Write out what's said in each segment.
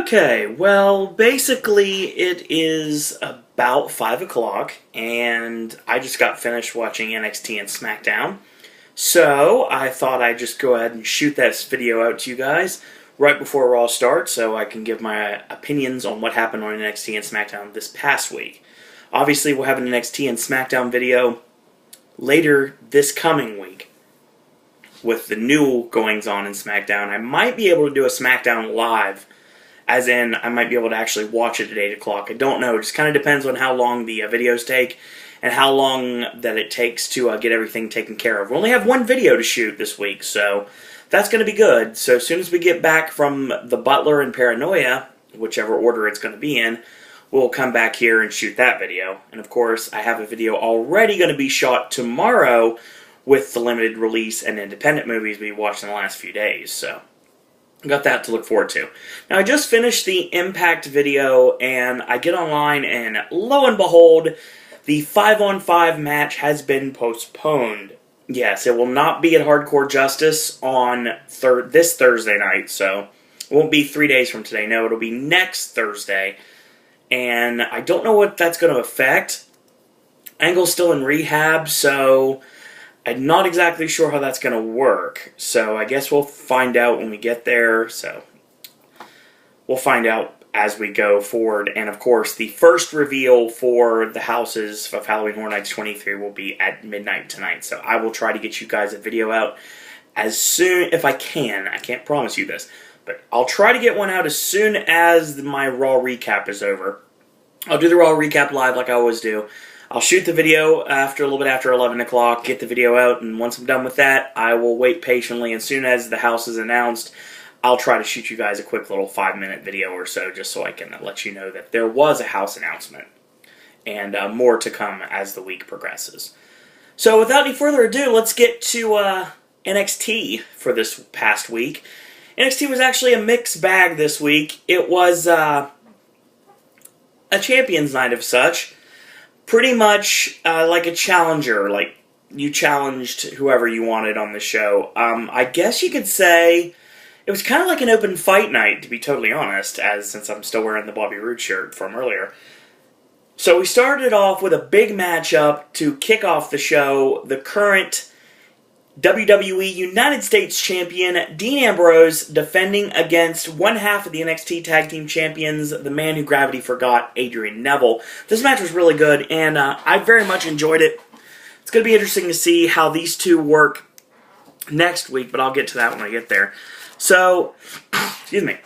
Okay, well, basically it is about 5 o'clock, and I just got finished watching NXT and Smackdown. So, I thought I'd just go ahead and shoot that video out to you guys right before Raw starts, so I can give my opinions on what happened on NXT and Smackdown this past week. Obviously, we'll have an NXT and Smackdown video later this coming week with the new goings-on in Smackdown. I might be able to do a Smackdown live, as in I might be able to actually watch it at 8 o'clock. I don't know. It just kind of depends on how long the videos take and how long that it takes to get everything taken care of. We only have one video to shoot this week, so that's going to be good. So as soon as we get back from the Butler and Paranoia, whichever order it's going to be in, we'll come back here and shoot that video. And of course, I have a video already going to be shot tomorrow with the limited release and independent movies we watched in the last few days, so got that to look forward to. Now, I just finished the Impact video, and I get online, and lo and behold, the 5-on-5 match has been postponed. Yes, it will not be at Hardcore Justice on this Thursday night, so it won't be 3 days from today. No, it'll be next Thursday, and I don't know what that's going to affect. Angle's still in rehab, so I'm not exactly sure how that's going to work, so I guess we'll find out when we get there, so we'll find out as we go forward. And of course, the first reveal for the houses of Halloween Horror Nights 23 will be at midnight tonight, so I will try to get you guys a video out as soon, if I can. I can't promise you this, but I'll try to get one out as soon as my Raw recap is over. I'll do the Raw recap live like I always do. I'll shoot the video a little bit after 11 o'clock, get the video out, and once I'm done with that, I will wait patiently. As soon as the house is announced, I'll try to shoot you guys a quick little 5-minute video or so, just so I can let you know that there was a house announcement, and more to come as the week progresses. So without any further ado, let's get to NXT for this past week. NXT was actually a mixed bag this week. It was a Champions Night of such. Pretty much like a challenger, like you challenged whoever you wanted on the show. I guess you could say it was kind of like an open fight night, to be totally honest, since I'm still wearing the Bobby Roode shirt from earlier. So we started off with a big matchup to kick off the show. The current WWE United States Champion, Dean Ambrose, defending against one half of the NXT Tag Team Champions, the man who gravity forgot, Adrian Neville. This match was really good, and I very much enjoyed it. It's going to be interesting to see how these two work next week, but I'll get to that when I get there. So, excuse me.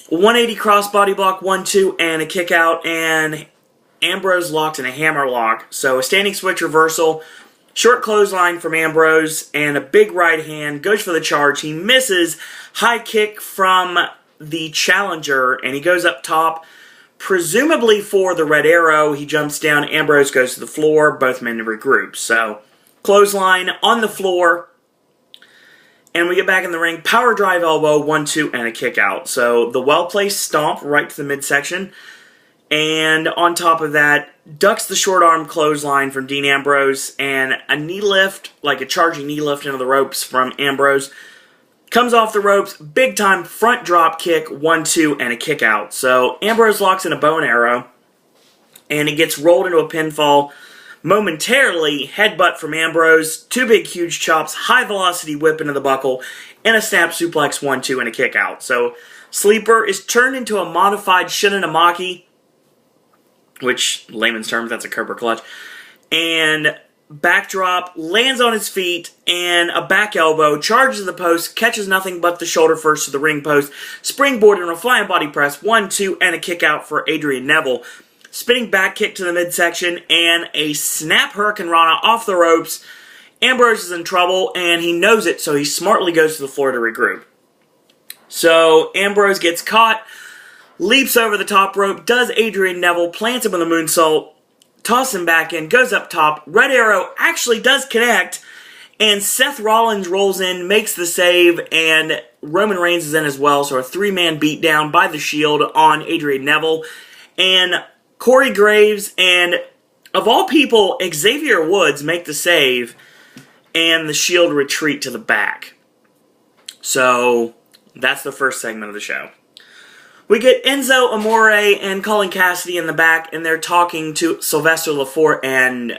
180 crossbody block, 1-2, and a kick out, and Ambrose locked in a hammer lock. So a standing switch reversal. Short clothesline from Ambrose, and a big right hand, goes for the charge. He misses, high kick from the challenger, and he goes up top, presumably for the red arrow. He jumps down, Ambrose goes to the floor, both men regroup. So, clothesline on the floor, and we get back in the ring, power drive elbow, 1-2, and a kick out. So, the well-placed stomp right to the midsection, and on top of that, ducks the short arm clothesline from Dean Ambrose, and a knee lift, like a charging knee lift into the ropes from Ambrose. Comes off the ropes, big time front drop kick, 1-2, and a kick out. So Ambrose locks in a bow and arrow, and he gets rolled into a pinfall. Momentarily, headbutt from Ambrose, two big huge chops, high velocity whip into the buckle, and a snap suplex, 1-2, and a kick out. So Sleeper is turned into a modified Shinanamaki, which, layman's terms, that's a Cobra Clutch, and backdrop, lands on his feet, and a back elbow, charges the post, catches nothing but the shoulder first to the ring post, springboard and a flying body press, 1-2, and a kick out for Adrian Neville. Spinning back kick to the midsection, and a snap Hurricane Rana off the ropes. Ambrose is in trouble, and he knows it, so he smartly goes to the floor to regroup. So, Ambrose gets caught, leaps over the top rope, does Adrian Neville, plants him with a moonsault, tosses him back in, goes up top, Red Arrow actually does connect, and Seth Rollins rolls in, makes the save, and Roman Reigns is in as well, so a 3-man beatdown by the Shield on Adrian Neville, and Corey Graves, and of all people, Xavier Woods make the save, and the Shield retreat to the back. So, that's the first segment of the show. We get Enzo Amore and Colin Cassidy in the back, and they're talking to Sylvester Lefort and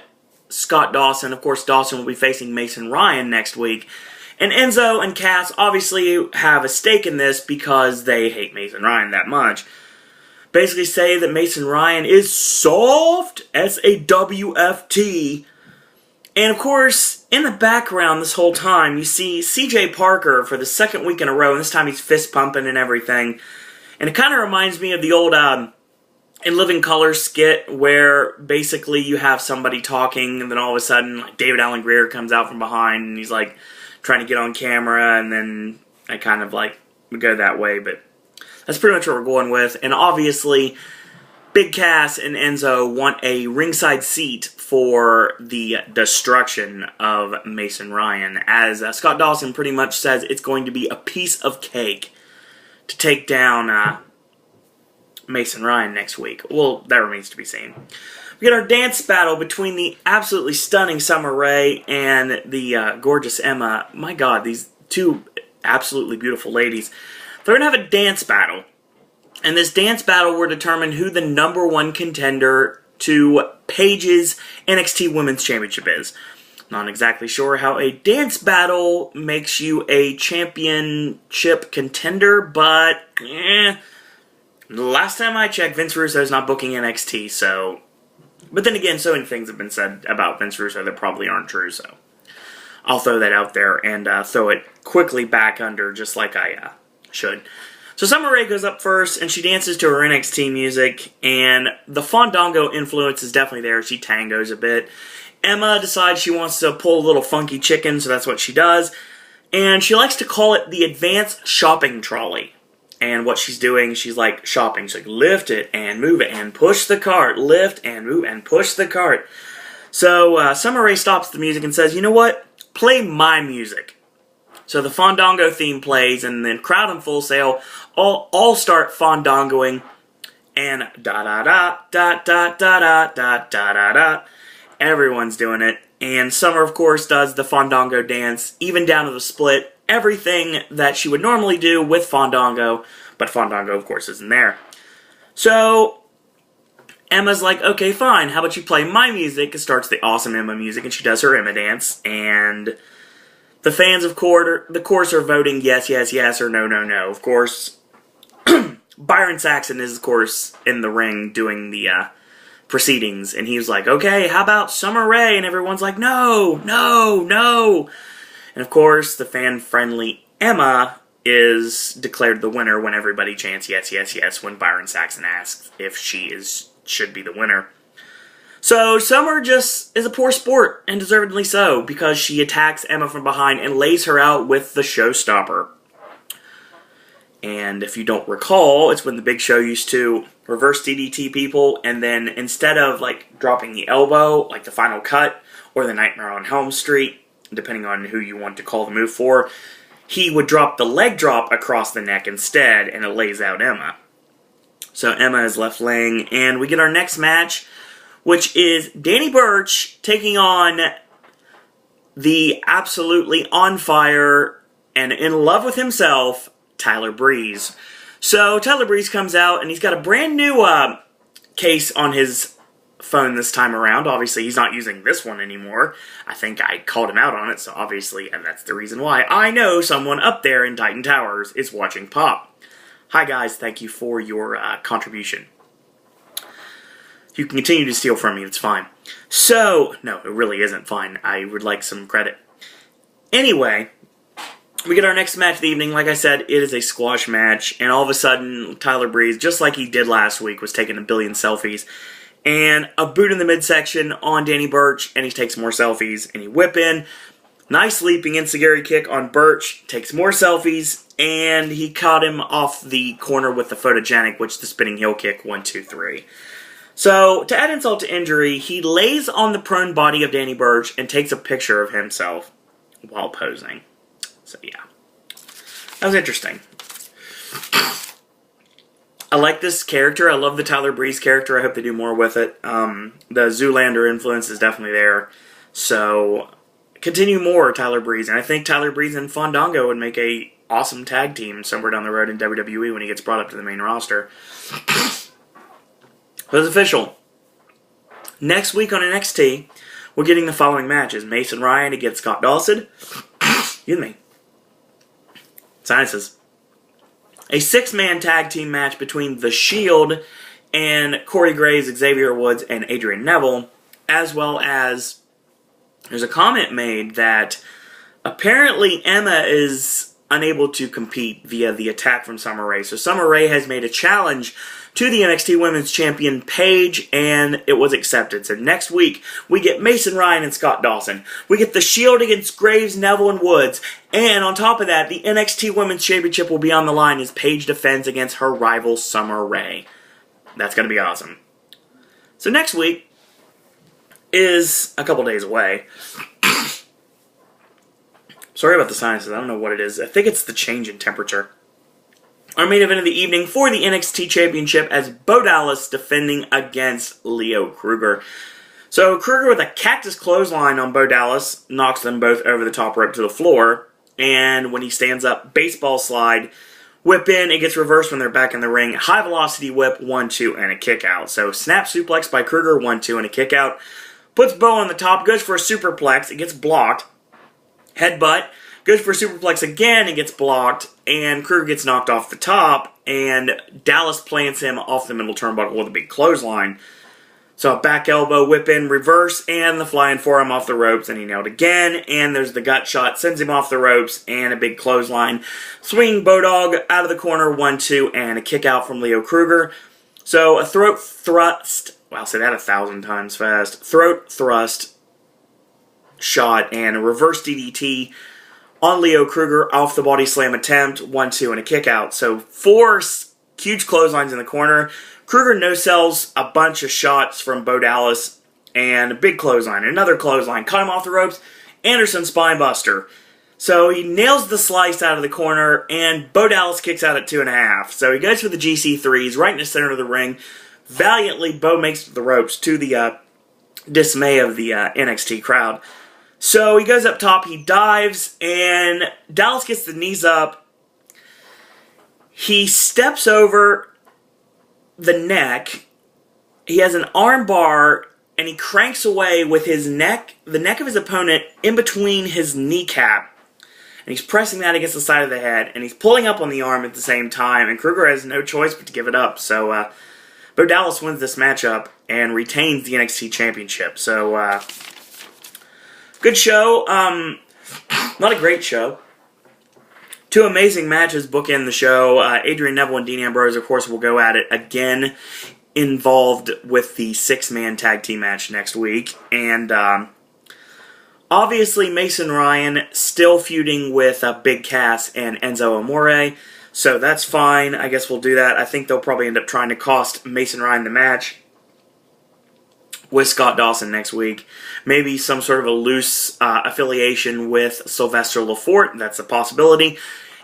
Scott Dawson. Of course, Dawson will be facing Mason Ryan next week. And Enzo and Cass obviously have a stake in this because they hate Mason Ryan that much. Basically say that Mason Ryan is soft, S-A-W-F-T. And of course, in the background this whole time, you see CJ Parker for the second week in a row, and this time he's fist pumping and everything. And it kind of reminds me of the old In Living Color skit where basically you have somebody talking and then all of a sudden like David Alan Grier comes out from behind and he's like trying to get on camera, and then I kind of like would go that way, but that's pretty much what we're going with. And obviously Big Cass and Enzo want a ringside seat for the destruction of Mason Ryan, as Scott Dawson pretty much says it's going to be a piece of cake to take down Mason Ryan next week. Well, that remains to be seen. We get our dance battle between the absolutely stunning Summer Rae and the gorgeous Emma. My God, these two absolutely beautiful ladies. They're going to have a dance battle. And this dance battle will determine who the #1 contender to Paige's NXT Women's Championship is. Not exactly sure how a dance battle makes you a championship contender, but the last time I checked, Vince Russo's not booking NXT, so... But then again, so many things have been said about Vince Russo that probably aren't true, so... I'll throw that out there and throw it quickly back under, just like I should. So Summer Rae goes up first, and she dances to her NXT music, and the Fandango influence is definitely there. She tangos a bit. Emma decides she wants to pull a little funky chicken, so that's what she does. And she likes to call it the Advanced Shopping Trolley. And what she's doing, she's like shopping. She's like, lift it and move it and push the cart. Lift and move and push the cart. So Summer Rae stops the music and says, you know what? Play my music. So the Fandango theme plays, and then crowd in full sail all start fandangoing. And da-da-da-da-da-da-da-da-da-da. Everyone's doing it. And Summer, of course, does the Fandango dance, even down to the split. Everything that she would normally do with Fandango, but Fandango, of course, isn't there. So Emma's like, okay, fine, how about you play my music? It starts the awesome Emma music, and she does her Emma dance. And the fans, of course, are voting yes, yes, yes, or no, no, no. Of course, Byron Saxton is, of course, in the ring doing the proceedings, and he was like, okay, how about Summer Rae? And everyone's like, no, no, no. And of course, the fan-friendly Emma is declared the winner when everybody chants yes, yes, yes when Byron Saxton asks if she should be the winner. So Summer just is a poor sport, and deservedly so, because she attacks Emma from behind and lays her out with the showstopper. And if you don't recall, it's when the Big Show used to reverse DDT people, and then instead of like dropping the elbow, like the Final Cut, or the Nightmare on Elm Street, depending on who you want to call the move for, he would drop the leg drop across the neck instead, and it lays out Emma. So Emma is left laying, and we get our next match, which is Danny Burch taking on the absolutely on fire and in love with himself, Tyler Breeze. So Tyler Breeze comes out, and he's got a brand new case on his phone this time around. Obviously, he's not using this one anymore. I think I called him out on it, so obviously, and that's the reason why. I know someone up there in Titan Towers is watching Pop. Hi guys, thank you for your contribution. You can continue to steal from me, it's fine. So, no, it really isn't fine. I would like some credit. Anyway, we get our next match of the evening. Like I said, it is a squash match, and all of a sudden, Tyler Breeze, just like he did last week, was taking a billion selfies, and a boot in the midsection on Danny Burch, and he takes more selfies, and he whip in. Nice leaping enziguri kick on Burch, takes more selfies, and he caught him off the corner with the photogenic, which the spinning heel kick, 1, 2, 3. So, to add insult to injury, he lays on the prone body of Danny Burch and takes a picture of himself while posing. So, yeah. That was interesting. I like this character. I love the Tyler Breeze character. I hope they do more with it. The Zoolander influence is definitely there. So, continue more Tyler Breeze. And I think Tyler Breeze and Fandango would make a awesome tag team somewhere down the road in WWE when he gets brought up to the main roster. But it's official. Next week on NXT, we're getting the following matches. Mason Ryan against Scott Dawson. Excuse me. Sinuses. A 6-man tag team match between The Shield and Corey Graves, Xavier Woods, and Adrian Neville, as well as there's a comment made that apparently Emma is unable to compete via the attack from Summer Rae. So Summer Rae has made a challenge to the NXT Women's Champion Paige, and it was accepted. So next week, we get Mason Ryan and Scott Dawson. We get The Shield against Graves, Neville, and Woods. And on top of that, the NXT Women's Championship will be on the line as Paige defends against her rival Summer Rae. That's going to be awesome. So next week is a couple days away. Sorry about the sinuses. I don't know what it is. I think it's the change in temperature. Our main event of the evening for the NXT Championship as Bo Dallas defending against Leo Kruger. So Kruger with a cactus clothesline on Bo Dallas knocks them both over the top rope to the floor. And when he stands up, baseball slide, whip in, it gets reversed when they're back in the ring. High velocity whip, 1-2, and a kick out. So snap suplex by Kruger, 1-2, and a kick out. Puts Bo on the top, goes for a superplex, it gets blocked. Headbutt, goes for a superplex again, it gets blocked, and Kruger gets knocked off the top, and Dallas plants him off the middle turnbuckle with a big clothesline. So a back elbow, whip in, reverse, and the flying forearm off the ropes, and he nailed again, and there's the gut shot, sends him off the ropes, and a big clothesline. Swing Bodog out of the corner, 1-2, and a kick out from Leo Kruger. So a throat thrust, wow, I'll say that 1,000 times fast, throat thrust shot, and a reverse DDT on Leo Kruger off the body slam attempt, 1-2, and a kick out. So 4 huge clotheslines in the corner. Kruger no-sells a bunch of shots from Bo Dallas, and a big clothesline, another clothesline, cut him off the ropes, Anderson spinebuster. So he nails the slice out of the corner, and Bo Dallas kicks out at 2.5. So he goes for the GC3s right in the center of the ring. Valiantly, Bo makes the ropes to the dismay of the NXT crowd. So he goes up top, he dives, and Dallas gets the knees up. He steps over the neck. He has an arm bar, and he cranks away with his neck, the neck of his opponent, in between his kneecap. And he's pressing that against the side of the head, and he's pulling up on the arm at the same time, and Kruger has no choice but to give it up. So Bo Dallas wins this matchup and retains the NXT Championship. So good show. Not a great show. 2 amazing matches bookend the show. Adrian Neville and Dean Ambrose, of course, will go at it again, involved with the 6-man tag team match next week. And obviously, Mason Ryan still feuding with Big Cass and Enzo Amore. So that's fine. I guess we'll do that. I think they'll probably end up trying to cost Mason Ryan the match with Scott Dawson next week. Maybe some sort of a loose affiliation with Sylvester Lefort. That's a possibility.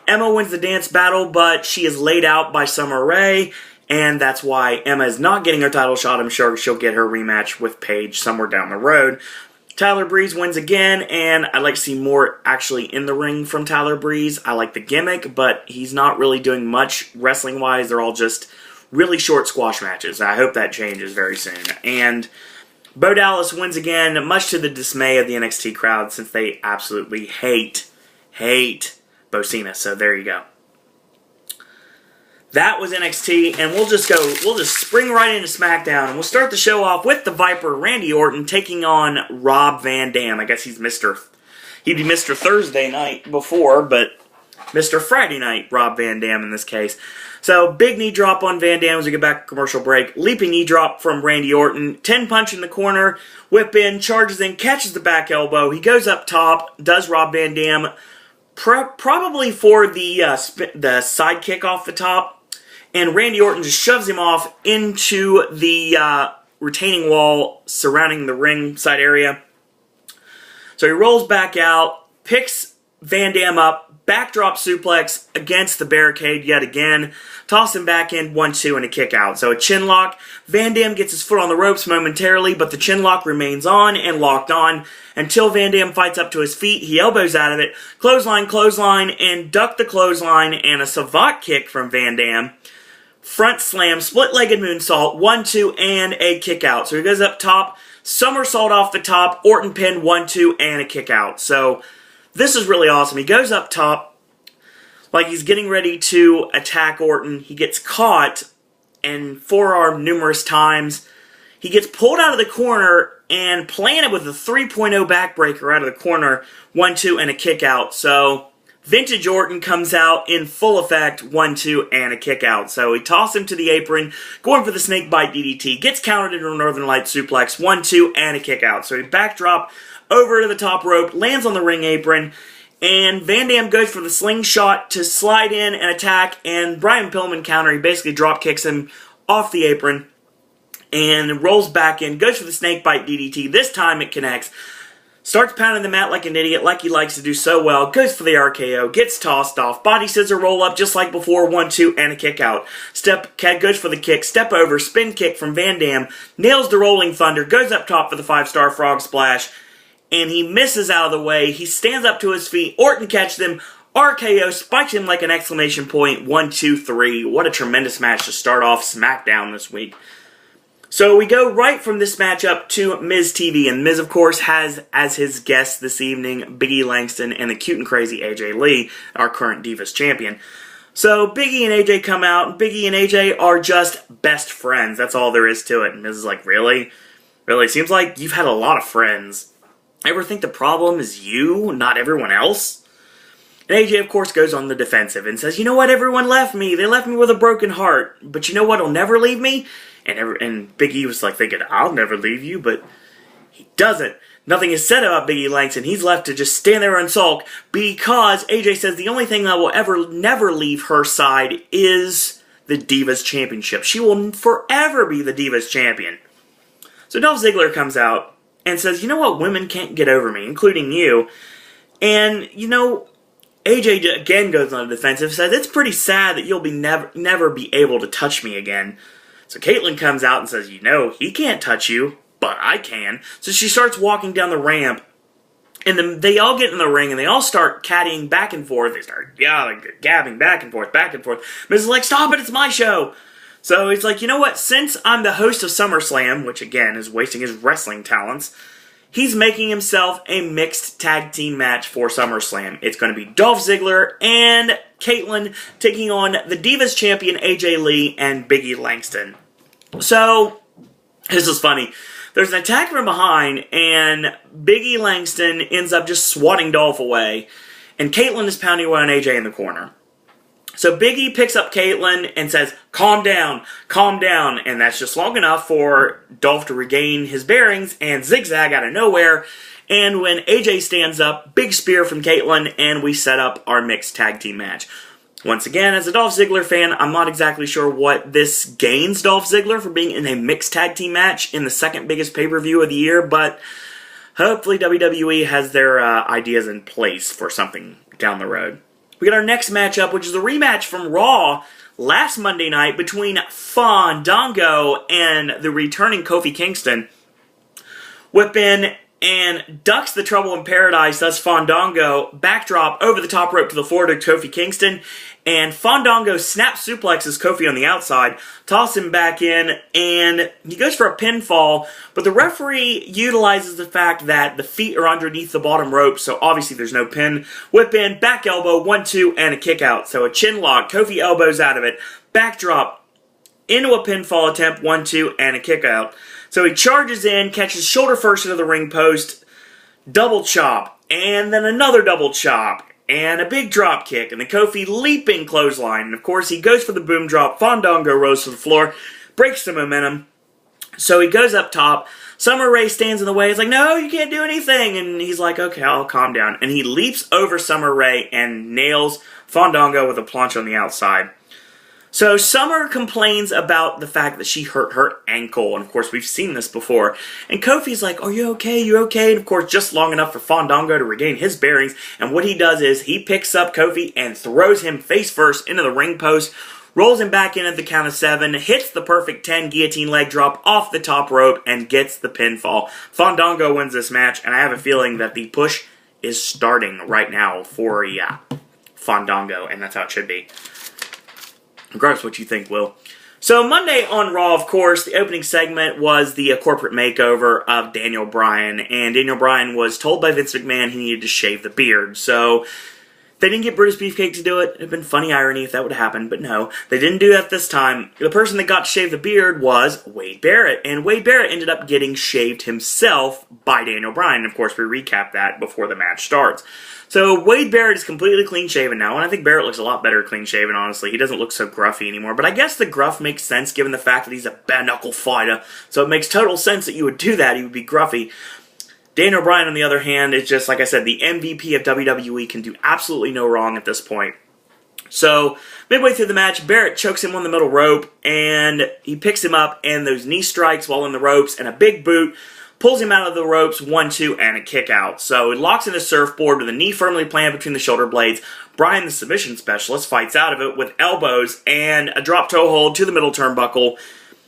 Emma wins the dance battle, but she is laid out by Summer Rae, and that's why Emma is not getting her title shot. I'm sure she'll get her rematch with Paige somewhere down the road. Tyler Breeze wins again, and I'd like to see more actually in the ring from Tyler Breeze. I like the gimmick, but he's not really doing much wrestling-wise. They're all just really short squash matches. I hope that changes very soon. And Bo Dallas wins again, much to the dismay of the NXT crowd, since they absolutely hate Bo Cena. So there you go. That was NXT, and we'll just spring right into SmackDown, and we'll start the show off with the Viper, Randy Orton, taking on Rob Van Dam. I guess he'd be Mr. Thursday night before, but Mr. Friday night Rob Van Dam in this case. So, big knee drop on Van Dam as we get back to commercial break. Leaping knee drop from Randy Orton. 10 punch in the corner. Whip in, charges in, catches the back elbow. He goes up top, does Rob Van Dam, probably for the side kick off the top. And Randy Orton just shoves him off into the retaining wall surrounding the ring side area. So he rolls back out, picks Van Dam up, backdrop suplex against the barricade yet again. Toss him back in, 1-2, and a kick out. So a chin lock. Van Dam gets his foot on the ropes momentarily, but the chin lock remains on and locked on until Van Dam fights up to his feet. He elbows out of it. Clothesline, and duck the clothesline, and a savate kick from Van Dam. Front slam, split-legged moonsault, 1-2, and a kick out. So he goes up top, somersault off the top, Orton pin, 1-2, and a kick out. So this is really awesome. He goes up top like he's getting ready to attack Orton. He gets caught and forearm numerous times. He gets pulled out of the corner and planted with a 3.0 backbreaker out of the corner, 1-2, and a kick out. So vintage Orton comes out in full effect, 1-2, and a kick out. So he tosses him to the apron, going for the snakebite DDT, gets countered into a Northern Light suplex, 1-2, and a kick out. So he backdrop over to the top rope, lands on the ring apron, and Van Dam goes for the slingshot to slide in and attack, and Brian Pillman counter. He basically drop kicks him off the apron and rolls back in, goes for the snakebite DDT. This time it connects. Starts pounding the mat like an idiot, like he likes to do so well. Goes for the RKO, gets tossed off. Body scissor roll up just like before, 1-2, and a kick out. Goes for the kick, step over, spin kick from Van Dam. Nails the rolling thunder, goes up top for the 5-star frog splash. And he misses out of the way. He stands up to his feet. Orton catches him. RKO spikes him like an exclamation point. 1-2-3. What a tremendous match to start off SmackDown this week. So we go right from this matchup to Miz TV. And Miz, of course, has as his guest this evening Big E Langston and the cute and crazy AJ Lee, our current Divas champion. So Big E and AJ come out. And Big E and AJ are just best friends. That's all there is to it. And Miz is like, really? Really? Seems like you've had a lot of friends. Ever think the problem is you, not everyone else? And AJ, of course, goes on the defensive and says, you know what, everyone left me. They left me with a broken heart. But you know what will never leave me? And Big E was like thinking, I'll never leave you, but he doesn't. Nothing is said about Big E Langston. He's left to just stand there and sulk because AJ says the only thing that will ever never leave her side is the Divas Championship. She will forever be the Divas Champion. So Dolph Ziggler comes out and says, you know what, women can't get over me, including you. And, you know, AJ again goes on the defensive, says, it's pretty sad that you'll be never be able to touch me again. So Caitlyn comes out and says, you know, he can't touch you, but I can. So she starts walking down the ramp, and then they all get in the ring, and they all start caddying back and forth. They start gabbing back and forth, back and forth. Miz is like, stop it, it's my show. So he's like, you know what, since I'm the host of SummerSlam, which again is wasting his wrestling talents, he's making himself a mixed tag team match for SummerSlam. It's going to be Dolph Ziggler and Caitlyn taking on the Divas champion AJ Lee and Big E Langston. So, this is funny. There's an attack from behind, and Big E Langston ends up just swatting Dolph away, and Caitlyn is pounding away on AJ in the corner. So Big E picks up Caitlyn and says, calm down, and that's just long enough for Dolph to regain his bearings and zigzag out of nowhere. And when AJ stands up, big spear from Caitlyn, and we set up our mixed tag team match. Once again, as a Dolph Ziggler fan, I'm not exactly sure what this gains Dolph Ziggler for being in a mixed tag team match in the second biggest pay-per-view of the year, but hopefully WWE has their ideas in place for something down the road. We got our next matchup, which is a rematch from Raw last Monday night between Fandango and the returning Kofi Kingston. Whip in and ducks the Trouble in Paradise, thus Fandango backdrop over the top rope to the floor to Kofi Kingston, and Fandango snap suplexes Kofi on the outside, toss him back in, and he goes for a pinfall, but the referee utilizes the fact that the feet are underneath the bottom rope, so obviously there's no pin. Whip in, back elbow, 1-2, and a kick out. So a chin lock, Kofi elbows out of it, backdrop into a pinfall attempt, 1-2, and a kick out. So he charges in, catches shoulder first into the ring post, double chop, and then another double chop, and a big drop kick, and the Kofi leaping clothesline. And of course, he goes for the boom drop. Fandango rolls to the floor, breaks the momentum. So he goes up top. Summer Rae stands in the way. He's like, no, you can't do anything. And he's like, okay, I'll calm down. And he leaps over Summer Rae and nails Fandango with a planche on the outside. So Summer complains about the fact that she hurt her ankle, and of course we've seen this before. And Kofi's like, "Are you okay? You okay?" And of course just long enough for Fandango to regain his bearings, and what he does is he picks up Kofi and throws him face first into the ring post, rolls him back in at the count of 7, hits the perfect 10 guillotine leg drop off the top rope, and gets the pinfall. Fandango wins this match, and I have a feeling that the push is starting right now for Fandango, and that's how it should be. Regardless of what you think, Will. So Monday on Raw, of course, the opening segment was the corporate makeover of Daniel Bryan, and Daniel Bryan was told by Vince McMahon he needed to shave the beard. So they didn't get Brutus Beefcake to do it. It would have been funny irony if that would have happened, but no. They didn't do that this time. The person that got to shave the beard was Wade Barrett, and Wade Barrett ended up getting shaved himself by Daniel Bryan. Of course, we recap that before the match starts. So Wade Barrett is completely clean-shaven now, and I think Barrett looks a lot better clean-shaven, honestly. He doesn't look so gruffy anymore, but I guess the gruff makes sense given the fact that he's a bare-knuckle fighter, so it makes total sense that you would do that. He would be gruffy. Daniel Bryan, on the other hand, is just, like I said, the MVP of WWE, can do absolutely no wrong at this point. So, midway through the match, Barrett chokes him on the middle rope, and he picks him up, and those knee strikes while in the ropes, and a big boot, pulls him out of the ropes, 1-2, and a kick out. So he locks in a surfboard with a knee firmly planted between the shoulder blades. Bryan, the submission specialist, fights out of it with elbows and a drop toe hold to the middle turnbuckle.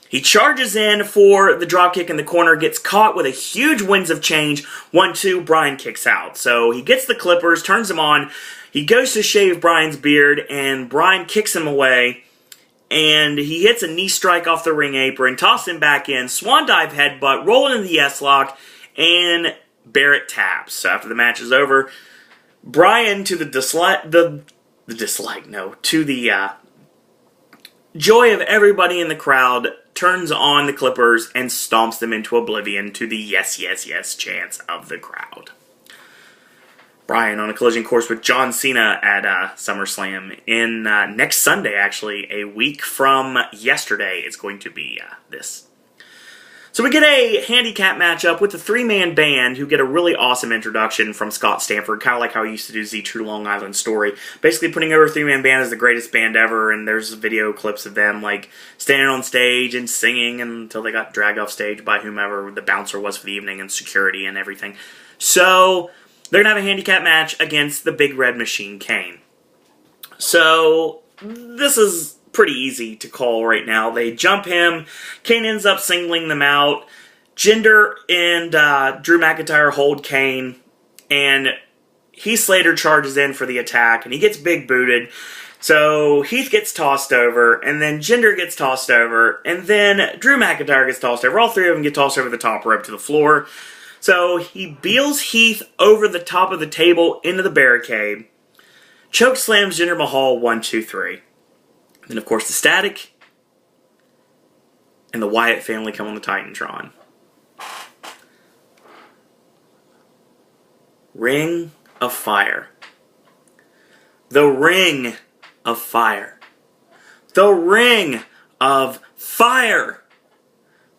He charges in for the dropkick in the corner, gets caught with a huge winds of change. 1-2, Bryan kicks out. So he gets the clippers, turns them on. He goes to shave Bryan's beard, and Bryan kicks him away. And he hits a knee strike off the ring apron, tosses him back in, swan dive headbutt, rolling into the S-lock, and Barrett taps. So after the match is over, Bryan, to the joy of everybody in the crowd, turns on the Clippers and stomps them into oblivion to the yes, yes, yes chants of the crowd. Bryan on a collision course with John Cena at SummerSlam in next Sunday, actually. A week from yesterday is going to be this. So we get a handicap matchup with the three-man band who get a really awesome introduction from Scott Stanford, kind of like how he used to do Z True Long Island Story. Basically putting over three-man band as the greatest band ever, and there's video clips of them like standing on stage and singing until they got dragged off stage by whomever the bouncer was for the evening and security and everything. So they're going to have a handicap match against the Big Red Machine, Kane. So this is pretty easy to call right now. They jump him. Kane ends up singling them out. Jinder and Drew McIntyre hold Kane, and Heath Slater charges in for the attack, and he gets big booted. So Heath gets tossed over, and then Jinder gets tossed over, and then Drew McIntyre gets tossed over. All three of them get tossed over the top rope to the floor. So he beels Heath over the top of the table into the barricade. Choke slams Jinder Mahal 1, 2, 3. Then, of course, the Static and the Wyatt family come on the Titantron. Ring of Fire. The Ring of Fire. The Ring of Fire.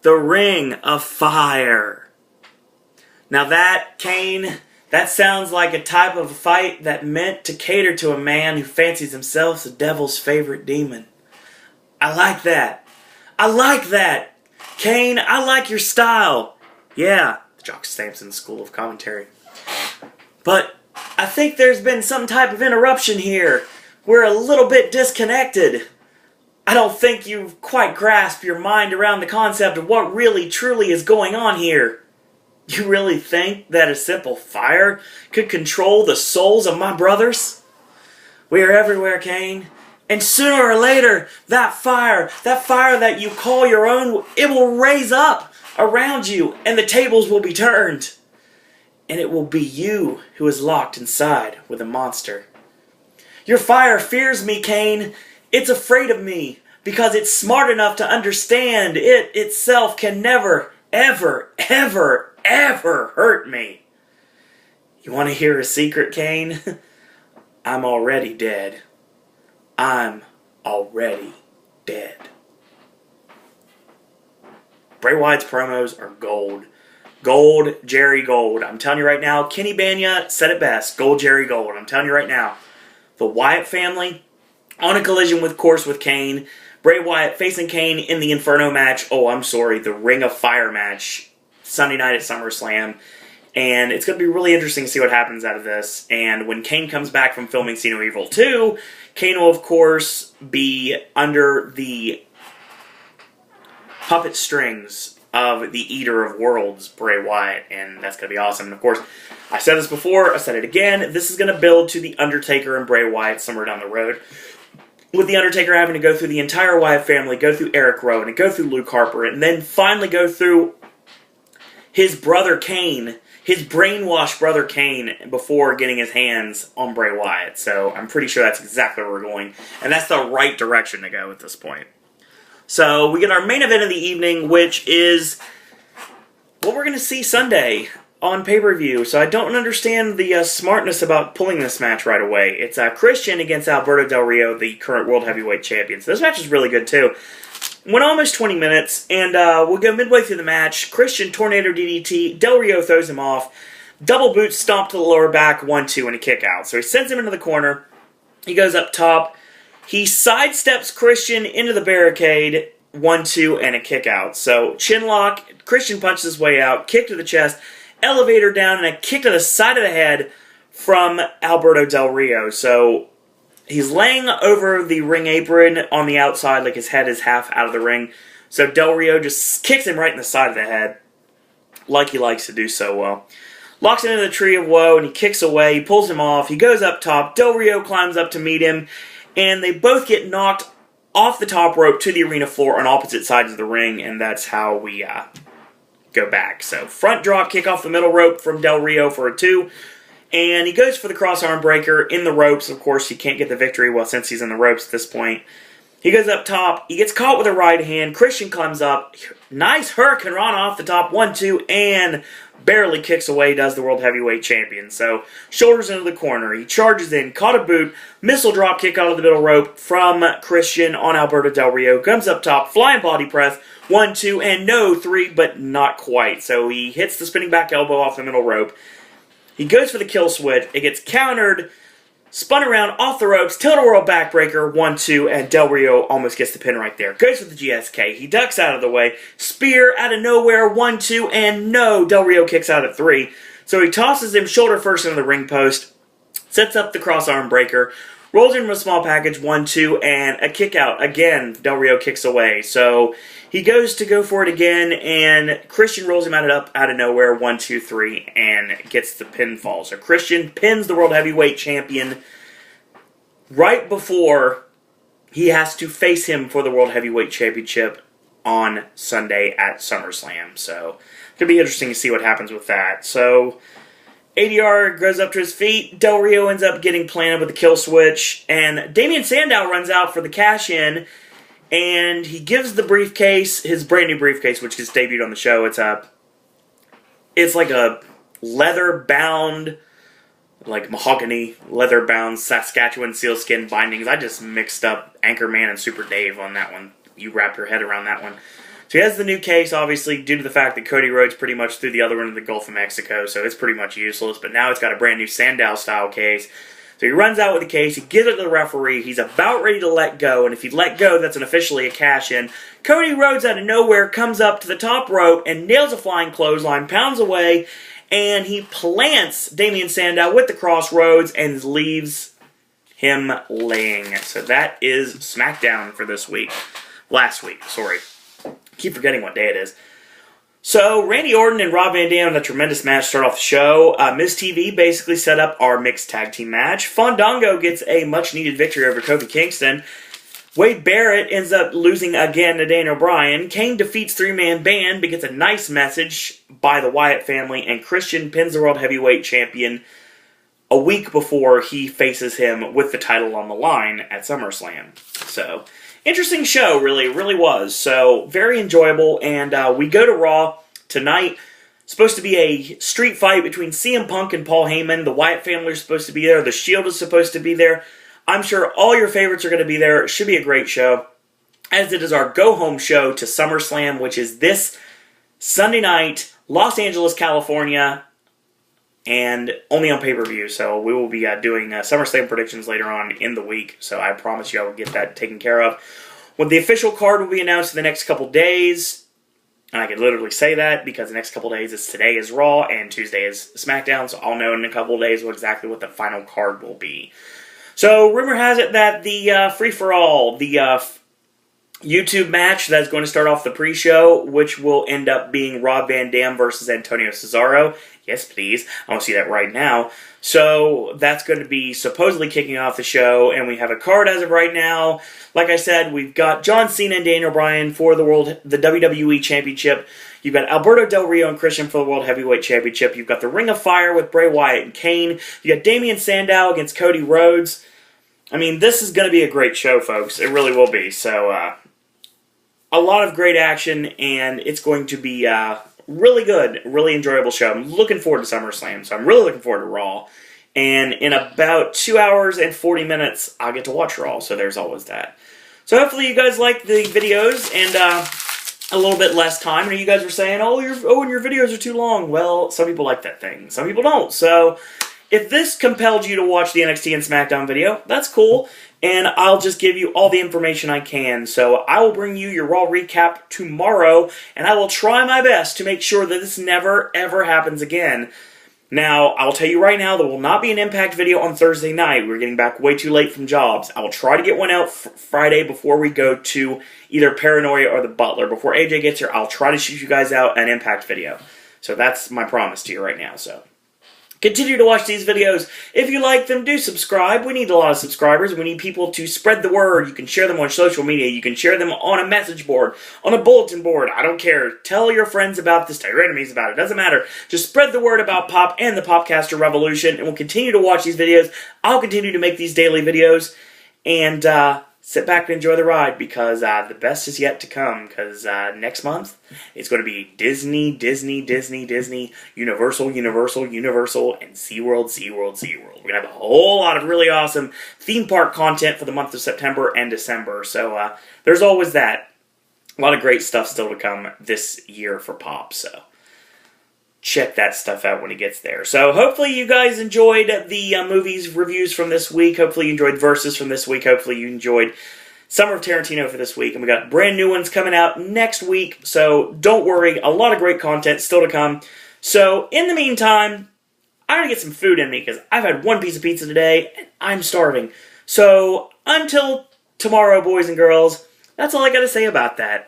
The Ring of Fire. Now that, Kane, that sounds like a type of fight that meant to cater to a man who fancies himself the devil's favorite demon. I like that. I like that. Kane, I like your style. Yeah, the Jock Sampson School of Commentary. But I think there's been some type of interruption here. We're a little bit disconnected. I don't think you've quite grasped your mind around the concept of what really truly is going on here. You really think that a simple fire could control the souls of my brothers? We are everywhere, Kane. And sooner or later, that fire that you call your own, it will raise up around you, and the tables will be turned. And it will be you who is locked inside with a monster. Your fire fears me, Kane. It's afraid of me, because it's smart enough to understand it itself can never, ever, ever, ever hurt me. You want to hear a secret, Kane? I'm already dead. I'm already dead. Bray Wyatt's promos are gold. Gold, Jerry Gold. I'm telling you right now, Kenny Banya said it best. Gold, Jerry Gold. I'm telling you right now. The Wyatt family, On a collision, with course, with Kane. Bray Wyatt facing Kane in the Inferno match. The Ring of Fire match. Sunday night at SummerSlam. And it's going to be really interesting to see what happens out of this. And when Kane comes back from filming See No Evil 2, Kane will, of course, be under the puppet strings of the Eater of Worlds, Bray Wyatt. And that's going to be awesome. And, of course, I said this before, I said it again. This is going to build to The Undertaker and Bray Wyatt somewhere down the road. With The Undertaker having to go through the entire Wyatt family, go through Eric Rowan, and go through Luke Harper, and then finally go through his brother Kane, his brainwashed brother Kane, before getting his hands on Bray Wyatt. So I'm pretty sure that's exactly where we're going, and that's the right direction to go at this point. So we get our main event of the evening, which is what we're going to see Sunday on pay-per-view. So I don't understand the smartness about pulling this match right away. It's Christian against Alberto Del Rio, the current World Heavyweight Champion. So this match is really good, too. Went almost 20 minutes, and we'll go midway through the match. Christian Tornado DDT, Del Rio throws him off. Double boot stomp to the lower back, 1-2, and a kick out. So he sends him into the corner. He goes up top. He sidesteps Christian into the barricade, 1-2, and a kick out. So chin lock, Christian punches his way out, kick to the chest, elevator down, and a kick to the side of the head from Alberto Del Rio. So he's laying over the ring apron on the outside, like his head is half out of the ring. So Del Rio just kicks him right in the side of the head, like he likes to do so well. Locks him into the Tree of Woe, and he kicks away. He pulls him off. He goes up top. Del Rio climbs up to meet him, and they both get knocked off the top rope to the arena floor on opposite sides of the ring, and that's how we go back. So front drop kick off the middle rope from Del Rio for a 2. And he goes for the cross arm breaker in the ropes. Of course, he can't get the victory, well, since he's in the ropes at this point. He goes up top. He gets caught with a right hand. Christian climbs up. Nice Hurricane Rana off the top. 1-2, and barely kicks away, does the World Heavyweight Champion. So, shoulders into the corner. He charges in, caught a boot, missile drop kick out of the middle rope from Christian on Alberto Del Rio. Comes up top, flying body press. 1-2, and no 3, but not quite. So he hits the spinning back elbow off the middle rope. He goes for the kill switch. It gets countered, spun around off the ropes, tilt-a-whirl backbreaker, 1-2, and Del Rio almost gets the pin right there. Goes for the GSK. He ducks out of the way. Spear out of nowhere, 1-2, and no, Del Rio kicks out at 3. So he tosses him shoulder first into the ring post, sets up the cross arm breaker, rolls in with a small package, 1-2, and a kick out. Again, Del Rio kicks away. So he goes to go for it again, and Christian rolls him out of nowhere, 1-2-3, and gets the pinfall. So Christian pins the World Heavyweight Champion right before he has to face him for the World Heavyweight Championship on Sunday at SummerSlam. So it's going to be interesting to see what happens with that. So ADR goes up to his feet. Del Rio ends up getting planted with the kill switch, and Damien Sandow runs out for the cash-in. And he gives the briefcase, his brand new briefcase, which gets debuted on the show. It's like a leather-bound, like mahogany, leather-bound Saskatchewan sealskin bindings. I just mixed up Anchorman and Super Dave on that one. You wrap your head around that one. So he has the new case, obviously, due to the fact that Cody Rhodes pretty much threw the other one in the Gulf of Mexico, so it's pretty much useless. But now it's got a brand new Sandow-style case. So he runs out with the case, he gives it to the referee, he's about ready to let go, and if he let go, that's officially a cash-in. Cody Rhodes out of nowhere comes up to the top rope and nails a flying clothesline, pounds away, and he plants Damien Sandow with the crossroads and leaves him laying. So that is SmackDown for this week. Last week, sorry. Keep forgetting what day it is. So, Randy Orton and Rob Van Dam in a tremendous match start off the show. Miz TV basically set up our mixed tag team match. Fandango gets a much-needed victory over Kofi Kingston. Wade Barrett ends up losing again to Daniel Bryan. Kane defeats three-man band but gets a nice message by the Wyatt family. And Christian pins the World Heavyweight Champion a week before he faces him with the title on the line at SummerSlam. So, interesting show, really was. So, very enjoyable. And we go to Raw tonight. Supposed to be a street fight between CM Punk and Paul Heyman. The Wyatt family are supposed to be there. The Shield is supposed to be there. I'm sure all your favorites are going to be there. It should be a great show. As it is our go-home show to SummerSlam, which is this Sunday night, Los Angeles, California. and only on pay-per-view. So we will be doing SummerSlam predictions later on in the week. So I promise you I will get that taken care of. When the official card will be announced in the next couple days, and I can literally say that because the next couple days today is Raw and Tuesday is SmackDown, so I'll know in a couple days exactly what the final card will be. So rumor has it that the free-for-all, the YouTube match that's going to start off the pre-show, which will end up being Rob Van Dam versus Antonio Cesaro. Yes, please. I want to see that right now. So that's going to be supposedly kicking off the show, and we have a card as of right now. Like I said, we've got John Cena and Daniel Bryan for the WWE Championship. You've got Alberto Del Rio and Christian for the World Heavyweight Championship. You've got the Ring of Fire with Bray Wyatt and Kane. You got Damian Sandow against Cody Rhodes. I mean, this is going to be a great show, folks. It really will be. So, a lot of great action, and it's going to be really good, really enjoyable show. I'm looking forward to SummerSlam, so I'm really looking forward to Raw. And in about 2 hours and 40 minutes, I'll get to watch Raw, so there's always that. So hopefully you guys like the videos, and a little bit less time. And you guys were saying, and your videos are too long. Well, some people like that thing. Some people don't. So if this compelled you to watch the NXT and SmackDown video, that's cool. And I'll just give you all the information I can. So I will bring you your Raw recap tomorrow, and I will try my best to make sure that this never, ever happens again. Now, I'll tell you right now, there will not be an Impact video on Thursday night. We're getting back way too late from jobs. I will try to get one out Friday before we go to either Paranoia or the Butler. Before AJ gets here, I'll try to shoot you guys out an Impact video. So that's my promise to you right now, so continue to watch these videos. If you like them, do subscribe. We need a lot of subscribers. We need people to spread the word. You can share them on social media. You can share them on a message board, on a bulletin board. I don't care. Tell your friends about this. Tell your enemies about it. Doesn't matter. Just spread the word about Pop and the Popcaster Revolution, and we'll continue to watch these videos. I'll continue to make these daily videos, and sit back and enjoy the ride, because the best is yet to come, because next month it's going to be Disney, Universal, and SeaWorld. We're going to have a whole lot of really awesome theme park content for the month of September and December, so there's always that. A lot of great stuff still to come this year for Pop, so check that stuff out when it gets there. So hopefully you guys enjoyed the movies reviews from this week. Hopefully you enjoyed Versus from this week. Hopefully you enjoyed Summer of Tarantino for this week. And we got brand new ones coming out next week. So don't worry. A lot of great content still to come. So in the meantime, I'm going to get some food in me, because I've had one piece of pizza today and I'm starving. So until tomorrow, boys and girls, that's all I got to say about that.